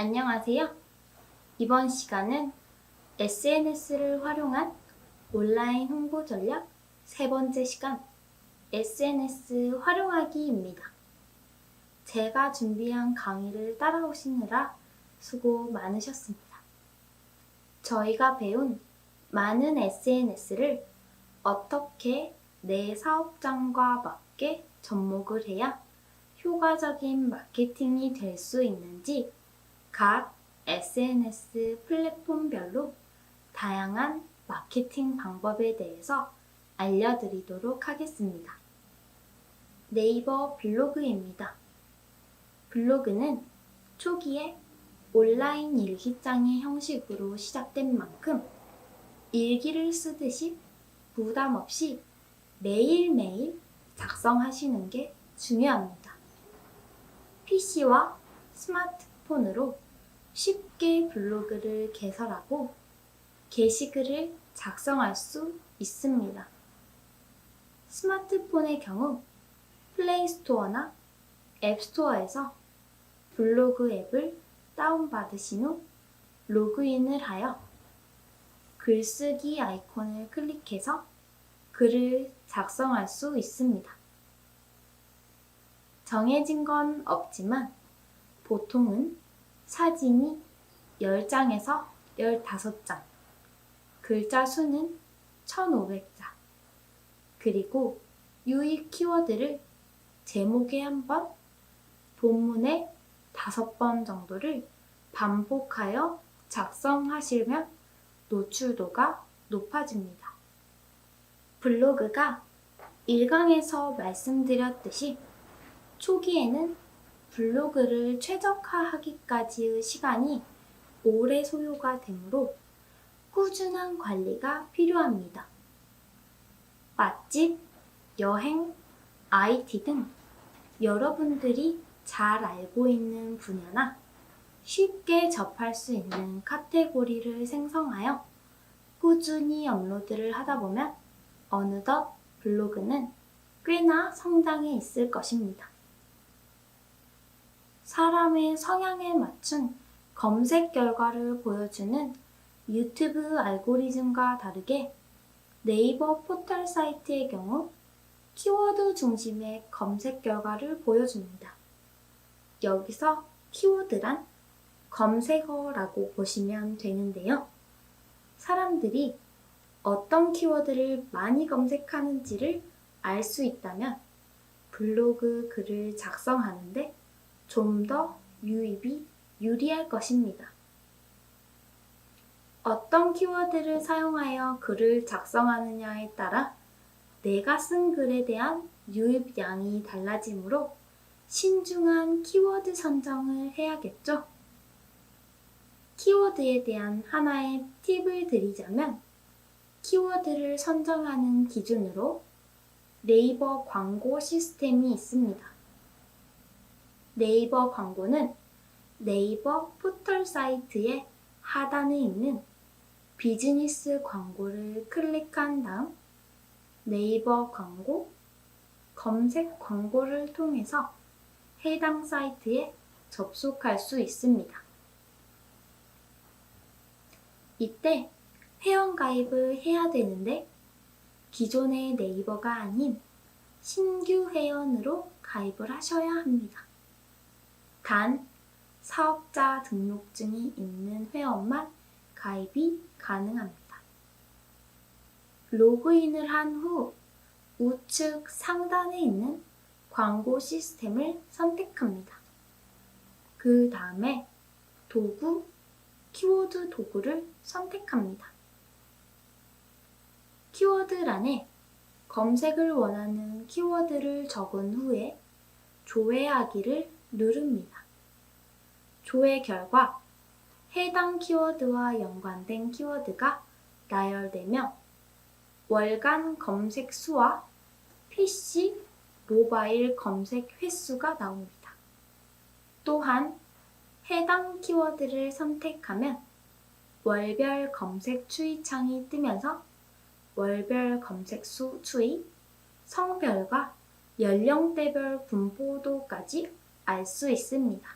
안녕하세요. 이번 시간은 SNS를 활용한 온라인 홍보 전략 세 번째 시간 SNS 활용하기입니다. 제가 준비한 강의를 따라오시느라 수고 많으셨습니다. 저희가 배운 많은 SNS를 어떻게 내 사업장과 맞게 접목을 해야 효과적인 마케팅이 될 수 있는지 각 SNS 플랫폼별로 다양한 마케팅 방법에 대해서 알려드리도록 하겠습니다. 네이버 블로그입니다. 블로그는 초기에 온라인 일기장의 형식으로 시작된 만큼 일기를 쓰듯이 부담 없이 매일매일 작성하시는 게 중요합니다. PC와 스마트폰으로 쉽게 블로그를 개설하고 게시글을 작성할 수 있습니다. 스마트폰의 경우 플레이스토어나 앱스토어에서 블로그 앱을 다운받으신 후 로그인을 하여 글쓰기 아이콘을 클릭해서 글을 작성할 수 있습니다. 정해진 건 없지만 보통은 사진이 10장에서 15장, 글자 수는 1500자, 그리고 유익 키워드를 제목에 한 번, 본문에 5번 정도를 반복하여 작성하시면 노출도가 높아집니다. 블로그가 1강에서 말씀드렸듯이 초기에는 블로그를 최적화하기까지의 시간이 오래 소요가 되므로 꾸준한 관리가 필요합니다. 맛집, 여행, IT 등 여러분들이 잘 알고 있는 분야나 쉽게 접할 수 있는 카테고리를 생성하여 꾸준히 업로드를 하다 보면 어느덧 블로그는 꽤나 성장해 있을 것입니다. 사람의 성향에 맞춘 검색 결과를 보여주는 유튜브 알고리즘과 다르게 네이버 포털 사이트의 경우 키워드 중심의 검색 결과를 보여줍니다. 여기서 키워드란 검색어라고 보시면 되는데요. 사람들이 어떤 키워드를 많이 검색하는지를 알 수 있다면 블로그 글을 작성하는데 좀 더 유입이 유리할 것입니다. 어떤 키워드를 사용하여 글을 작성하느냐에 따라 내가 쓴 글에 대한 유입량이 달라지므로 신중한 키워드 선정을 해야겠죠? 키워드에 대한 하나의 팁을 드리자면 키워드를 선정하는 기준으로 네이버 광고 시스템이 있습니다. 네이버 광고는 네이버 포털 사이트의 하단에 있는 비즈니스 광고를 클릭한 다음 네이버 광고, 검색 광고를 통해서 해당 사이트에 접속할 수 있습니다. 이때 회원가입을 해야 되는데 기존의 네이버가 아닌 신규 회원으로 가입을 하셔야 합니다. 단 사업자 등록증이 있는 회원만 가입이 가능합니다. 로그인을 한 후 우측 상단에 있는 광고 시스템을 선택합니다. 그 다음에 도구, 키워드 도구를 선택합니다. 키워드란에 검색을 원하는 키워드를 적은 후에 조회하기를 누릅니다. 조회 결과 해당 키워드와 연관된 키워드가 나열되며 월간 검색 수와 PC, 모바일 검색 횟수가 나옵니다. 또한 해당 키워드를 선택하면 월별 검색 추이창이 뜨면서 월별 검색 수 추이, 성별과 연령대별 분포도까지 알 수 있습니다.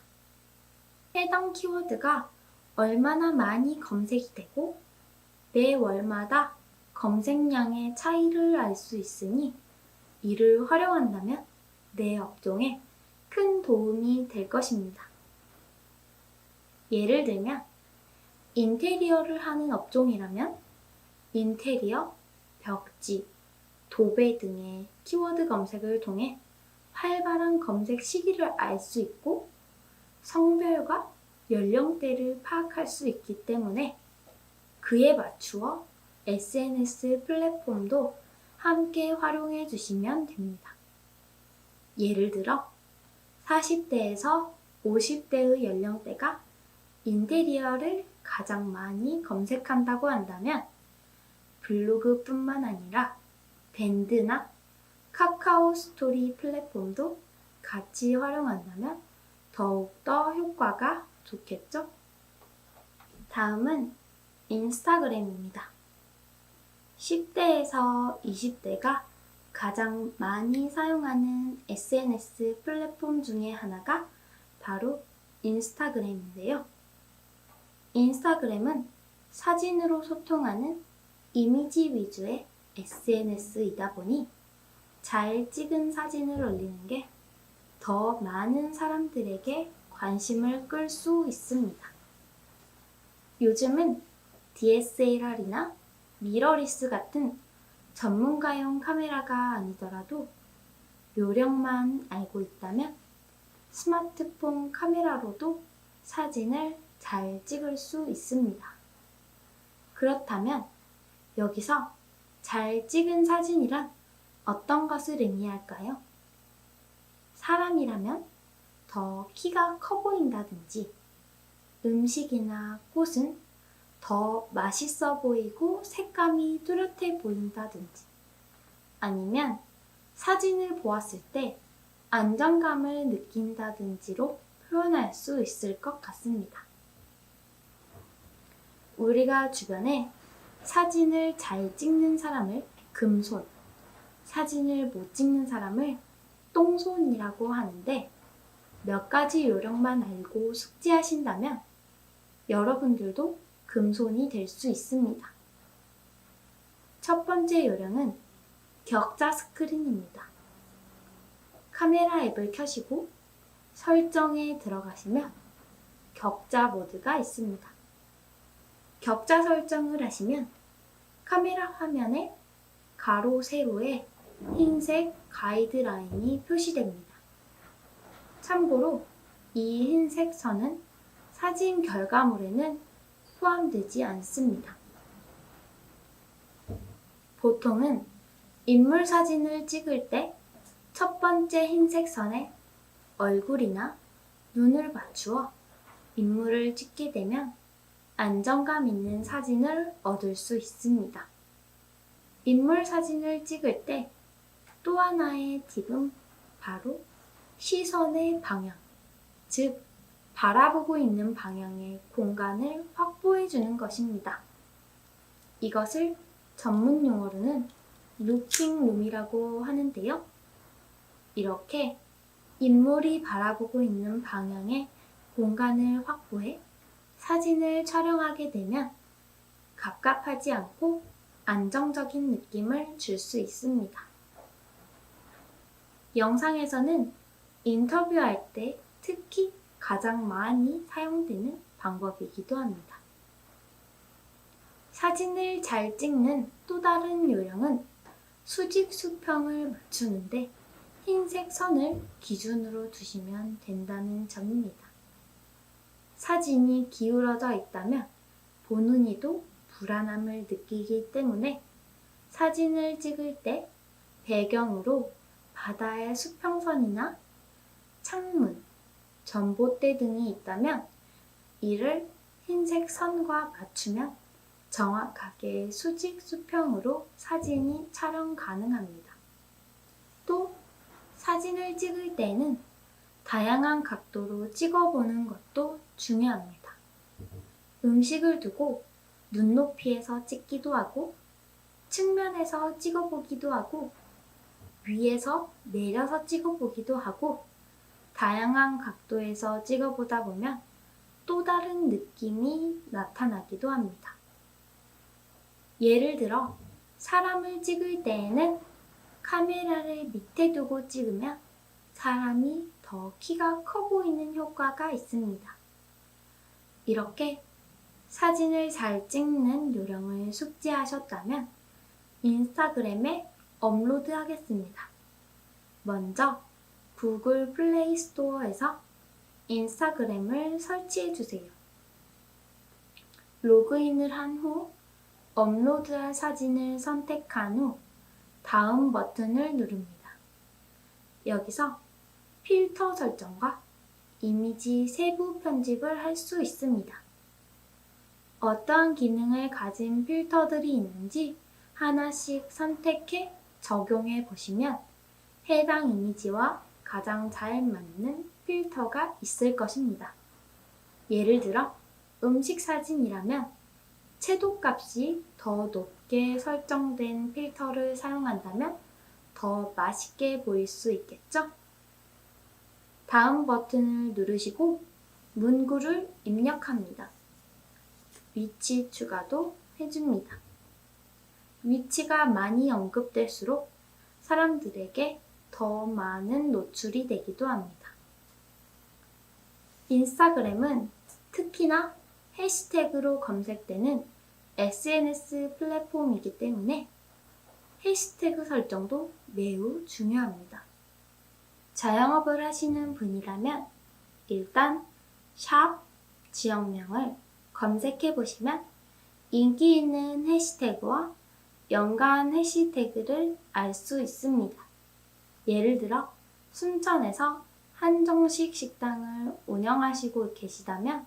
해당 키워드가 얼마나 많이 검색이 되고 매 월마다 검색량의 차이를 알 수 있으니 이를 활용한다면 내 업종에 큰 도움이 될 것입니다. 예를 들면 인테리어를 하는 업종이라면 인테리어, 벽지, 도배 등의 키워드 검색을 통해 활발한 검색 시기를 알 수 있고 성별과 연령대를 파악할 수 있기 때문에 그에 맞추어 SNS 플랫폼도 함께 활용해 주시면 됩니다. 예를 들어 40대에서 50대의 연령대가 인테리어를 가장 많이 검색한다고 한다면 블로그뿐만 아니라 밴드나 카카오 스토리 플랫폼도 같이 활용한다면 더욱더 효과가 좋겠죠? 다음은 인스타그램입니다. 10대에서 20대가 가장 많이 사용하는 SNS 플랫폼 중에 하나가 바로 인스타그램인데요. 인스타그램은 사진으로 소통하는 이미지 위주의 SNS이다 보니 잘 찍은 사진을 올리는 게 더 많은 사람들에게 관심을 끌 수 있습니다. 요즘은 DSLR이나 미러리스 같은 전문가용 카메라가 아니더라도 요령만 알고 있다면 스마트폰 카메라로도 사진을 잘 찍을 수 있습니다. 그렇다면 여기서 잘 찍은 사진이란 어떤 것을 의미할까요? 사람이라면 더 키가 커 보인다든지 음식이나 꽃은 더 맛있어 보이고 색감이 뚜렷해 보인다든지 아니면 사진을 보았을 때 안정감을 느낀다든지로 표현할 수 있을 것 같습니다. 우리가 주변에 사진을 잘 찍는 사람을 금손, 사진을 못 찍는 사람을 똥손이라고 하는데 몇 가지 요령만 알고 숙지하신다면 여러분들도 금손이 될 수 있습니다. 첫 번째 요령은 격자 스크린입니다. 카메라 앱을 켜시고 설정에 들어가시면 격자 모드가 있습니다. 격자 설정을 하시면 카메라 화면에 가로 세로에 흰색 가이드라인이 표시됩니다. 참고로 이 흰색 선은 사진 결과물에는 포함되지 않습니다. 보통은 인물 사진을 찍을 때 첫 번째 흰색 선에 얼굴이나 눈을 맞추어 인물을 찍게 되면 안정감 있는 사진을 얻을 수 있습니다. 인물 사진을 찍을 때 또 하나의 팁은 바로 시선의 방향, 즉 바라보고 있는 방향의 공간을 확보해 주는 것입니다. 이것을 전문 용어로는 루킹 룸이라고 하는데요. 이렇게 인물이 바라보고 있는 방향의 공간을 확보해 사진을 촬영하게 되면 갑갑하지 않고 안정적인 느낌을 줄 수 있습니다. 영상에서는 인터뷰할 때 특히 가장 많이 사용되는 방법이기도 합니다. 사진을 잘 찍는 또 다른 요령은 수직 수평을 맞추는데 흰색 선을 기준으로 두시면 된다는 점입니다. 사진이 기울어져 있다면 보는 이도 불안함을 느끼기 때문에 사진을 찍을 때 배경으로 바다의 수평선이나 창문, 전봇대 등이 있다면 이를 흰색 선과 맞추면 정확하게 수직 수평으로 사진이 촬영 가능합니다. 또 사진을 찍을 때는 다양한 각도로 찍어보는 것도 중요합니다. 음식을 두고 눈높이에서 찍기도 하고 측면에서 찍어보기도 하고 위에서 내려서 찍어보기도 하고 다양한 각도에서 찍어보다 보면 또 다른 느낌이 나타나기도 합니다. 예를 들어 사람을 찍을 때에는 카메라를 밑에 두고 찍으면 사람이 더 키가 커 보이는 효과가 있습니다. 이렇게 사진을 잘 찍는 요령을 숙지하셨다면 인스타그램에 업로드하겠습니다. 먼저 구글 플레이 스토어에서 인스타그램을 설치해주세요. 로그인을 한 후 업로드할 사진을 선택한 후 다음 버튼을 누릅니다. 여기서 필터 설정과 이미지 세부 편집을 할 수 있습니다. 어떠한 기능을 가진 필터들이 있는지 하나씩 선택해 적용해 보시면 해당 이미지와 가장 잘 맞는 필터가 있을 것입니다. 예를 들어 음식 사진이라면 채도값이 더 높게 설정된 필터를 사용한다면 더 맛있게 보일 수 있겠죠? 다음 버튼을 누르시고 문구를 입력합니다. 위치 추가도 해줍니다. 위치가 많이 언급될수록 사람들에게 더 많은 노출이 되기도 합니다. 인스타그램은 특히나 해시태그로 검색되는 SNS 플랫폼이기 때문에 해시태그 설정도 매우 중요합니다. 자영업을 하시는 분이라면 일단 샵 지역명을 검색해 보시면 인기 있는 해시태그와 연관 해시태그를 알 수 있습니다. 예를 들어 순천에서 한정식 식당을 운영하시고 계시다면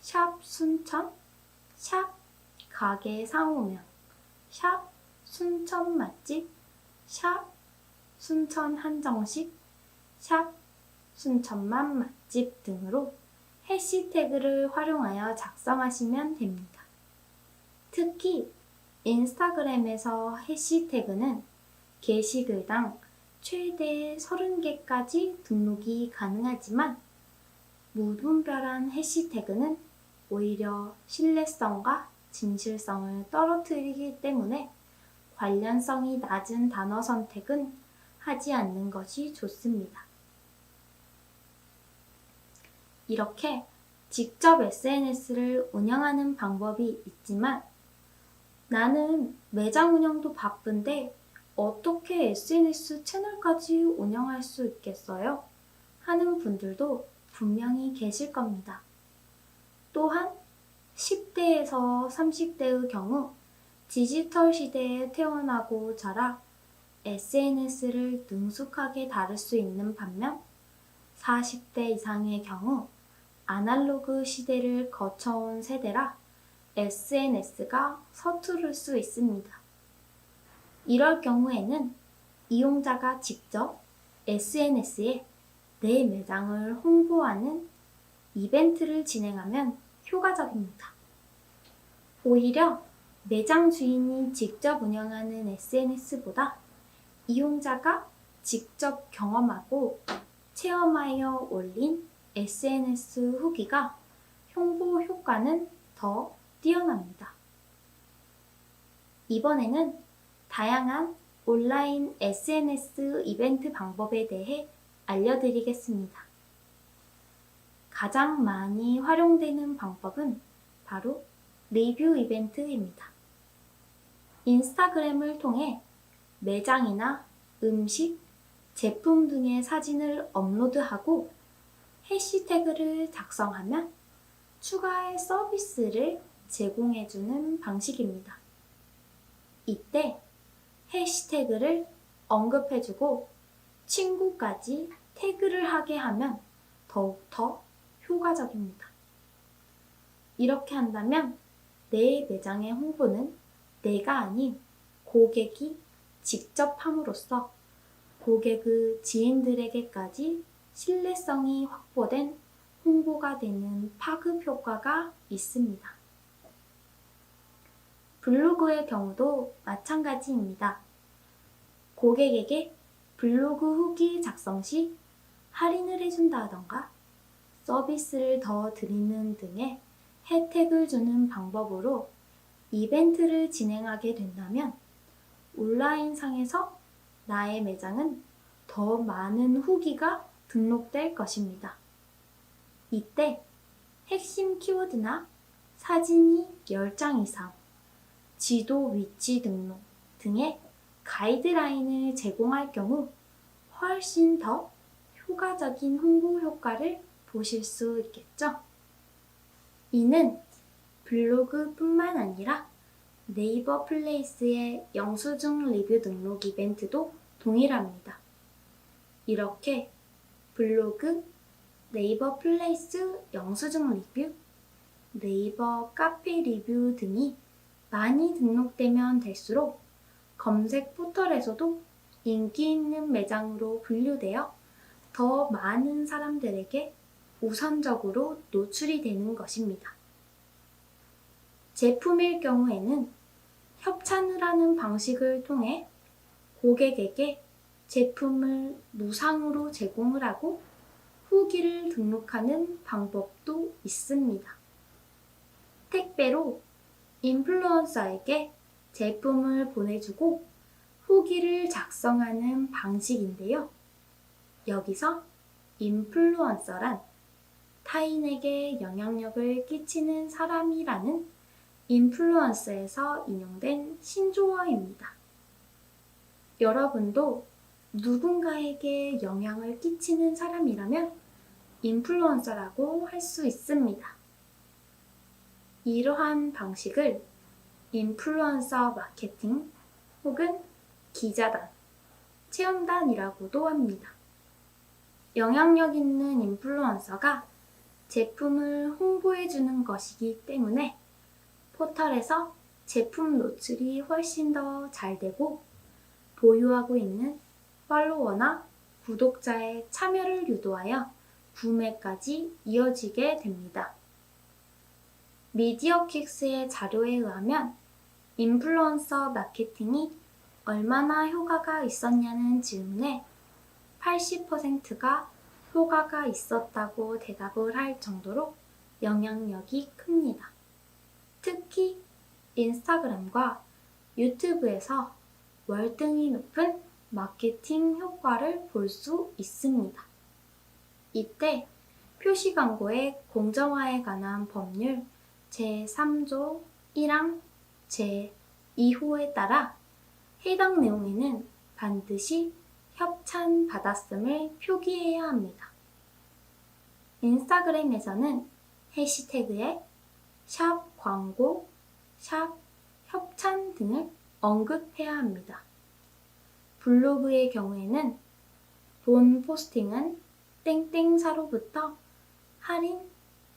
샵 순천, 샵 가게 상호명, 샵 순천 맛집, 샵 순천 한정식, 샵 순천만 맛집 등으로 해시태그를 활용하여 작성하시면 됩니다. 특히 인스타그램에서 해시태그는 게시글당 최대 30개까지 등록이 가능하지만 무분별한 해시태그는 오히려 신뢰성과 진실성을 떨어뜨리기 때문에 관련성이 낮은 단어 선택은 하지 않는 것이 좋습니다. 이렇게 직접 SNS를 운영하는 방법이 있지만 나는 매장 운영도 바쁜데 어떻게 SNS 채널까지 운영할 수 있겠어요? 하는 분들도 분명히 계실 겁니다. 또한 10대에서 30대의 경우 디지털 시대에 태어나고 자라 SNS를 능숙하게 다룰 수 있는 반면 40대 이상의 경우 아날로그 시대를 거쳐온 세대라 SNS가 서투를 수 있습니다. 이럴 경우에는 이용자가 직접 SNS에 내 매장을 홍보하는 이벤트를 진행하면 효과적입니다. 오히려 매장 주인이 직접 운영하는 SNS보다 이용자가 직접 경험하고 체험하여 올린 SNS 후기가 홍보 효과는 더 뛰어납니다. 이번에는 다양한 온라인 SNS 이벤트 방법에 대해 알려드리겠습니다. 가장 많이 활용되는 방법은 바로 리뷰 이벤트입니다. 인스타그램을 통해 매장이나 음식, 제품 등의 사진을 업로드하고 해시태그를 작성하면 추가의 서비스를 제공해주는 방식입니다. 이때 해시태그를 언급해주고 친구까지 태그를 하게 하면 더욱더 효과적입니다. 이렇게 한다면 내 매장의 홍보는 내가 아닌 고객이 직접 함으로써 고객의 지인들에게까지 신뢰성이 확보된 홍보가 되는 파급 효과가 있습니다. 블로그의 경우도 마찬가지입니다. 고객에게 블로그 후기 작성 시 할인을 해준다던가 서비스를 더 드리는 등의 혜택을 주는 방법으로 이벤트를 진행하게 된다면 온라인상에서 나의 매장은 더 많은 후기가 등록될 것입니다. 이때 핵심 키워드나 사진이 10장 이상, 지도 위치 등록 등의 가이드라인을 제공할 경우 훨씬 더 효과적인 홍보 효과를 보실 수 있겠죠. 이는 블로그뿐만 아니라 네이버 플레이스의 영수증 리뷰 등록 이벤트도 동일합니다. 이렇게 블로그, 네이버 플레이스 영수증 리뷰, 네이버 카페 리뷰 등이 많이 등록되면 될수록 검색 포털에서도 인기 있는 매장으로 분류되어 더 많은 사람들에게 우선적으로 노출이 되는 것입니다. 제품일 경우에는 협찬을 하는 방식을 통해 고객에게 제품을 무상으로 제공을 하고 후기를 등록하는 방법도 있습니다. 택배로 인플루언서에게 제품을 보내주고 후기를 작성하는 방식인데요. 여기서 인플루언서란 타인에게 영향력을 끼치는 사람이라는 인플루언서에서 인용된 신조어입니다. 여러분도 누군가에게 영향을 끼치는 사람이라면 인플루언서라고 할 수 있습니다. 이러한 방식을 인플루언서 마케팅 혹은 기자단, 체험단이라고도 합니다. 영향력 있는 인플루언서가 제품을 홍보해주는 것이기 때문에 포털에서 제품 노출이 훨씬 더 잘 되고 보유하고 있는 팔로워나 구독자의 참여를 유도하여 구매까지 이어지게 됩니다. 미디어킥스의 자료에 의하면 인플루언서 마케팅이 얼마나 효과가 있었냐는 질문에 80%가 효과가 있었다고 대답을 할 정도로 영향력이 큽니다. 특히 인스타그램과 유튜브에서 월등히 높은 마케팅 효과를 볼 수 있습니다. 이때 표시 광고의 공정화에 관한 법률 제3조 1항 제2호에 따라 해당 내용에는 반드시 협찬 받았음을 표기해야 합니다. 인스타그램에서는 해시태그에 샵 광고, 샵 협찬 등을 언급해야 합니다. 블로그의 경우에는 본 포스팅은 땡땡사로부터 할인,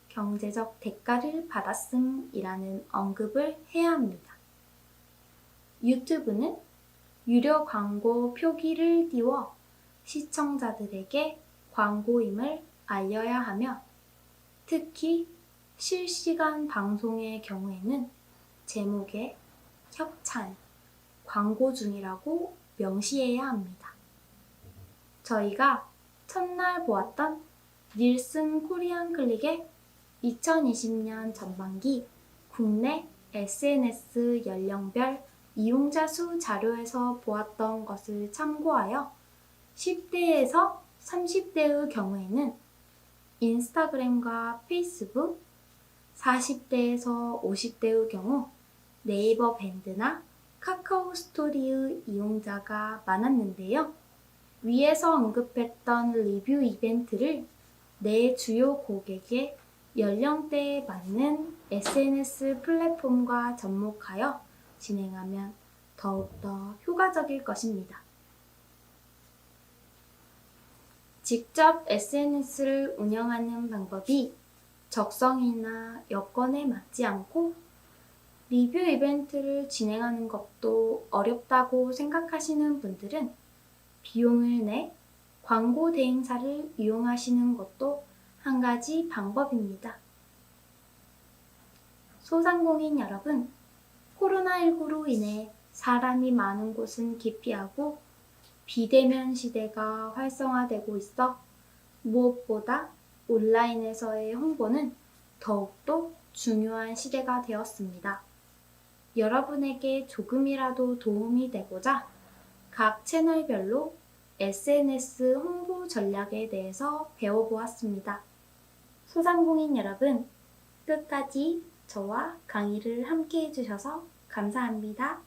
경제적 대가를 받았음이라는 언급을 해야 합니다. 유튜브는 유료 광고 표기를 띄워 시청자들에게 광고임을 알려야 하며 특히 실시간 방송의 경우에는 제목에 협찬, 광고 중이라고 명시해야 합니다. 저희가 첫날 보았던 닐슨 코리안 클릭의 2020년 전반기 국내 SNS 연령별 이용자 수 자료에서 보았던 것을 참고하여 10대에서 30대의 경우에는 인스타그램과 페이스북, 40대에서 50대의 경우 네이버 밴드나 카카오 스토리의 이용자가 많았는데요. 위에서 언급했던 리뷰 이벤트를 내 주요 고객의 연령대에 맞는 SNS 플랫폼과 접목하여 진행하면 더욱더 효과적일 것입니다. 직접 SNS를 운영하는 방법이 적성이나 여건에 맞지 않고 리뷰 이벤트를 진행하는 것도 어렵다고 생각하시는 분들은 비용을 내 광고 대행사를 이용하시는 것도 한 가지 방법입니다. 소상공인 여러분, 코로나19로 인해 사람이 많은 곳은 기피하고 비대면 시대가 활성화되고 있어 무엇보다 온라인에서의 홍보는 더욱더 중요한 시대가 되었습니다. 여러분에게 조금이라도 도움이 되고자 각 채널별로 SNS 홍보 전략에 대해서 배워보았습니다. 소상공인 여러분, 끝까지 저와 강의를 함께 해주셔서 감사합니다.